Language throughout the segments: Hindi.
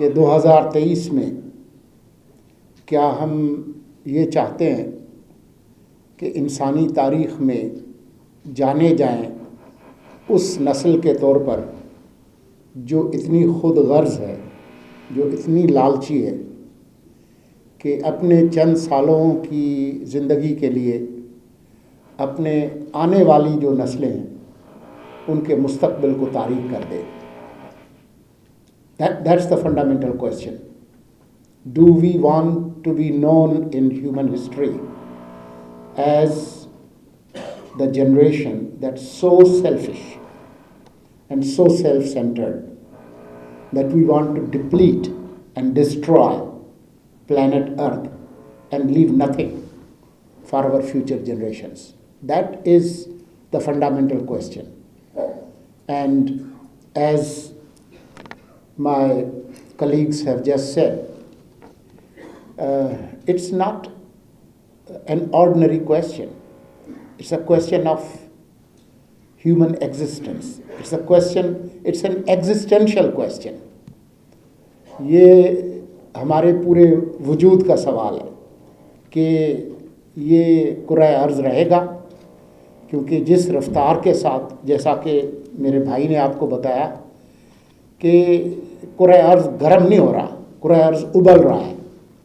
कि 2023 में क्या हम ये चाहते हैं कि इंसानी तारीख़ में जाने जाएं उस नस्ल के तौर पर जो इतनी खुद गर्ज है, जो इतनी लालची है कि अपने चंद सालों की ज़िंदगी के लिए अपने आने वाली जो नस्लें हैं उनके मुस्तकबिल को तारीक कर दे। That's the fundamental question. Do we want to be known in human history as the generation that's so selfish and so self-centered that we want to deplete and destroy planet Earth and leave nothing for our future generations? That is the fundamental question. And as my colleagues have just said, it's not an ordinary question. It's a question of human existence. It's an existential question. ये हमारे पूरे वजूद का सवाल है कि ये कुराए अर्ज़ रहेगा, क्योंकि जिस रफ्तार के साथ, जैसा कि मेरे भाई ने आपको बताया कि कुराए अर्ज़ गर्म नहीं हो रहा, कुराए अर्ज़ उबल रहा है।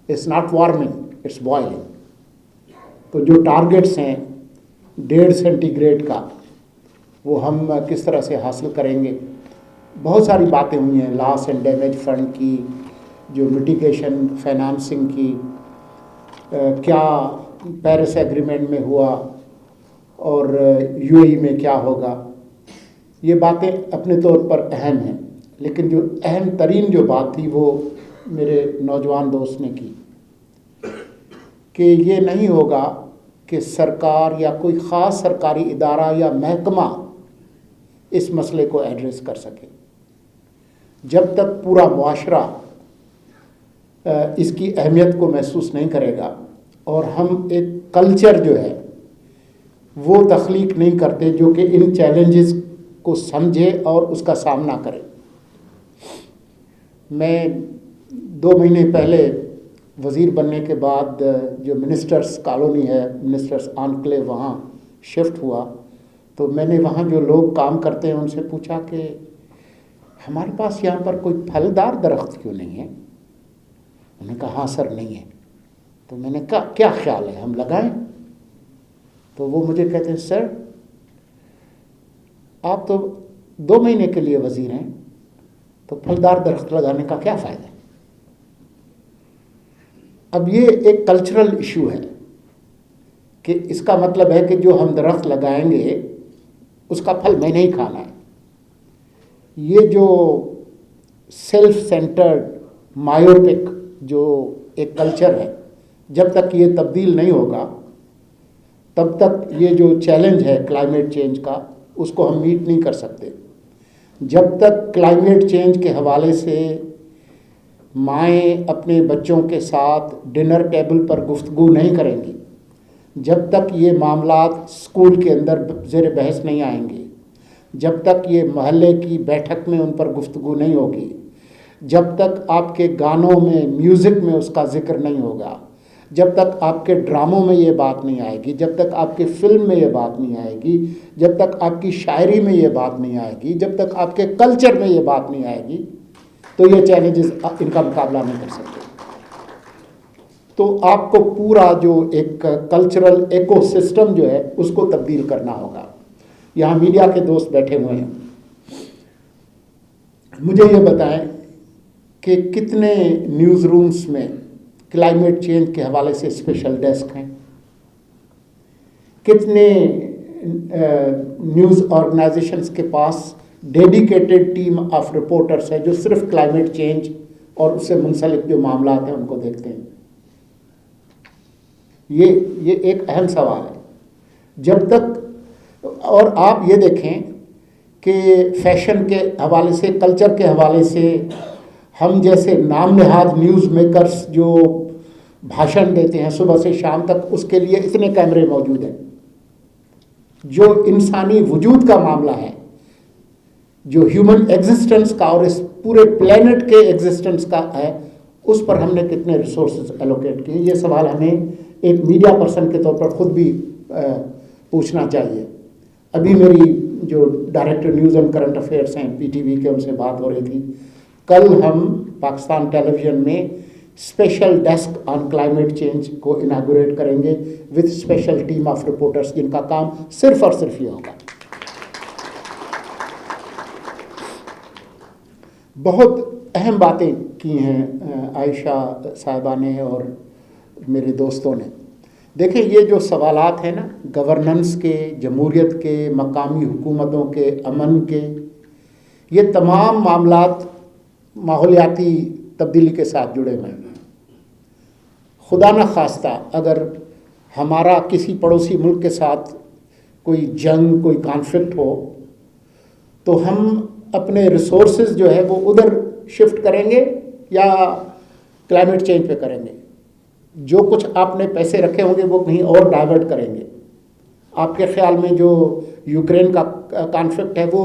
It's not warming, it's boiling. तो जो टारगेट्स हैं 1.5 सेंटीग्रेड का, वो हम किस तरह से हासिल करेंगे। बहुत सारी बातें हुई हैं, लॉस एंड डैमेज फंड की, जो मिटिगेशन फाइनेंसिंग की, क्या पेरिस एग्रीमेंट में हुआ और यूएई में क्या होगा। ये बातें अपने तौर पर अहम हैं, लेकिन जो अहम तरीन जो बात थी वो मेरे नौजवान दोस्त ने की कि ये नहीं होगा कि सरकार या कोई ख़ास सरकारी इदारा या महकमा इस मसले को एड्रेस कर सके। जब तक पूरा मुआशरा इसकी अहमियत को महसूस नहीं करेगा और हम एक कल्चर जो है वो तख्लीक नहीं करते जो कि इन चैलेंजेस को समझे और उसका सामना करे। मैं 2 महीने पहले वज़ीर बनने के बाद जो मिनिस्टर्स कॉलोनी है, मिनिस्टर्स एन्क्लेव, वहाँ शिफ्ट हुआ, तो मैंने वहाँ जो लोग काम करते हैं उनसे पूछा कि हमारे पास यहाँ पर कोई फलदार दरख्त क्यों नहीं है। उन्होंने कहा हाँ सर नहीं है। तो मैंने कहा क्या ख्याल है हम लगाएं। तो वो मुझे कहते हैं सर आप तो 2 महीने के लिए वज़ीर हैं, तो फलदार दरख्त लगाने का क्या फ़ायदा। अब ये एक कल्चरल इशू है कि इसका मतलब है कि जो हम दरख्त लगाएंगे उसका फल मैंने ही खाना है। ये जो सेल्फ सेंटर्ड मायोपिक जो एक कल्चर है, जब तक ये तब्दील नहीं होगा तब तक ये जो चैलेंज है क्लाइमेट चेंज का उसको हम मीट नहीं कर सकते। जब तक क्लाइमेट चेंज के हवाले से माएँ अपने बच्चों के साथ डिनर टेबल पर गुफ्तगू नहीं करेंगी, जब तक ये मामलात स्कूल के अंदर ज़ेर बहस नहीं आएंगे, जब तक ये महल्ले की बैठक में उन पर गुफ्तगू नहीं होगी, जब तक आपके गानों में, म्यूज़िक में उसका ज़िक्र नहीं होगा, जब तक आपके ड्रामों में ये बात नहीं आएगी, जब तक आपके फिल्म में ये बात नहीं आएगी, जब तक आपकी शायरी में ये बात नहीं आएगी, जब तक आपके कल्चर में ये बात नहीं आएगी, तो ये चैलेंजेस इनका मुकाबला नहीं कर सकते। तो आपको पूरा जो एक कल्चरल इकोसिस्टम जो है उसको तब्दील करना होगा। यहाँ मीडिया के दोस्त बैठे हुए हैं, मुझे ये बताएं कि कितने न्यूज़ रूम्स में क्लाइमेट चेंज के हवाले से स्पेशल डेस्क हैं, कितने न्यूज़ ऑर्गेनाइजेशंस के पास डेडिकेटेड टीम ऑफ रिपोर्टर्स है जो सिर्फ क्लाइमेट चेंज और उससे मुंसलिक जो मामला हैं उनको देखते हैं। ये एक अहम सवाल है। जब तक, और आप ये देखें कि फैशन के हवाले से, कल्चर के हवाले से हम जैसे नाम नहाद न्यूज़ मेकर्स जो भाषण देते हैं सुबह से शाम तक, उसके लिए इतने कैमरे मौजूद हैं। जो इंसानी वजूद का मामला है, जो ह्यूमन एग्जिस्टेंस का और इस पूरे प्लेनेट के एग्जिस्टेंस का है, उस पर हमने कितने रिसोर्सेज एलोकेट किए, ये सवाल हमें एक मीडिया पर्सन के तौर पर खुद भी पूछना चाहिए। अभी मेरी जो director news and current affairs हैं पीटीवी के, उनसे बात हो रही थी। कल हम पाकिस्तान टेलीविज़न में special desk on climate change को इनागुरेट करेंगे with special team of reporters, जिनका काम सिर्फ और सिर्फ ये होगा। बहुत अहम बातें की हैं आयशा साहिबा ने और मेरे दोस्तों ने। देखिए, ये जो सवालात हैं ना, गवर्नेंस के, जमहूरियत के, मकामी हुकूमतों के, अमन के, ये तमाम मामलात माहौलियाती तब्दीली के साथ जुड़े हुए हैं। खुदा न खास्ता अगर हमारा किसी पड़ोसी मुल्क के साथ कोई जंग, कोई कॉन्फ्लिक्ट हो, तो हम अपने रिसोर्सेज जो है वो उधर शिफ्ट करेंगे या क्लाइमेट चेंज पे करेंगे। जो कुछ आपने पैसे रखे होंगे वो कहीं और डाइवर्ट करेंगे। आपके ख्याल में जो यूक्रेन का कॉन्फ्लिक्ट है वो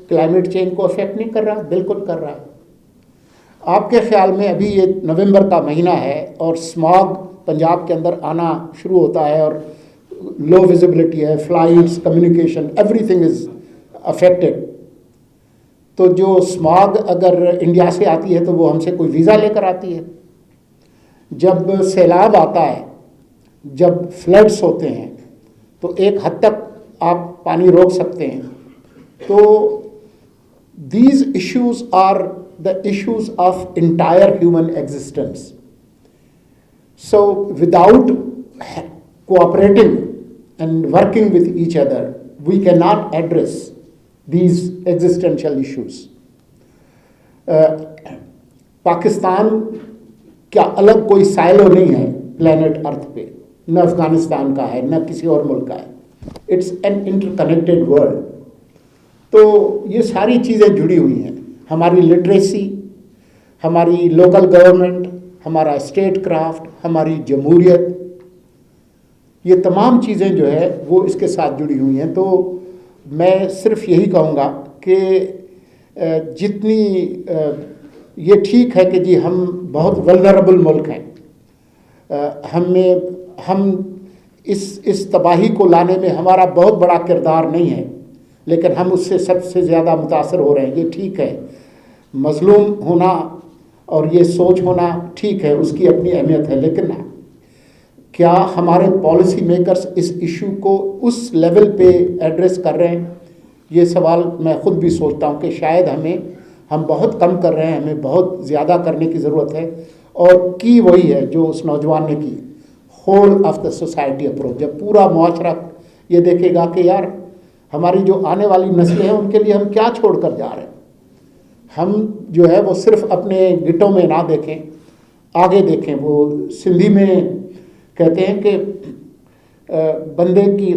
क्लाइमेट चेंज को अफेक्ट नहीं कर रहा? बिल्कुल कर रहा है। आपके ख्याल में अभी ये नवंबर का महीना है और स्मॉग पंजाब के अंदर आना शुरू होता है और लो विजिबिलिटी है, flights, communication, everything is affected. तो जो स्मॉग अगर इंडिया से आती है तो वो हमसे कोई वीज़ा लेकर आती है। जब सैलाब आता है, जब फ्लड्स होते हैं, तो एक हद तक आप पानी रोक सकते हैं। तो these issues are the issues of entire human existence. So without cooperating and working with each other, we cannot address these existential issues. Pakistan क्या अलग कोई साइलो नहीं है प्लेनेट अर्थ पे, न अफगानिस्तान का है न किसी और मुल्क का है। It's an interconnected world. तो ये सारी चीज़ें जुड़ी हुई हैं। हमारी लिटरेसी, हमारी लोकल गवर्नमेंट, हमारा स्टेट क्राफ्ट, हमारी जमहूरियत, ये तमाम चीज़ें जो है वो इसके साथ जुड़ी हुई हैं। तो मैं सिर्फ यही कहूँगा कि जितनी ये ठीक है कि जी हम बहुत वल्नरेबल मुल्क हैं, हम इस तबाही को लाने में हमारा बहुत बड़ा किरदार नहीं है, लेकिन हम उससे सबसे ज़्यादा मुतासर हो रहे हैं। ये ठीक है, मजलूम होना और ये सोच होना ठीक है, उसकी अपनी अहमियत है, लेकिन क्या हमारे पॉलिसी मेकर्स इस इशू को उस लेवल पे एड्रेस कर रहे हैं? ये सवाल मैं ख़ुद भी सोचता हूँ कि शायद हम बहुत कम कर रहे हैं, हमें बहुत ज़्यादा करने की ज़रूरत है। और की वही है जो उस नौजवान ने की, whole of the society approach. जब पूरा मुआशरा ये देखेगा कि यार हमारी जो आने वाली नस्लें हैं उनके लिए हम क्या छोड़ कर जा रहे हैं, हम जो है वो सिर्फ अपने गिटों में ना देखें, आगे देखें। वो सिंधी में कहते हैं कि बंदे की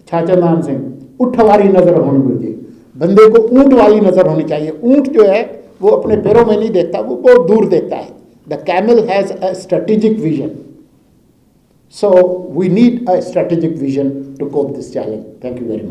छाचामान सिंह उठ वाली नज़र होनी चाहिए, बंदे को ऊँट वाली नज़र होनी चाहिए। ऊँट जो है वो अपने पैरों में नहीं देखता, वो बहुत दूर देखता है। The camel has a strategic vision, so we need a strategic vision to cope this challenge. Thank you very much.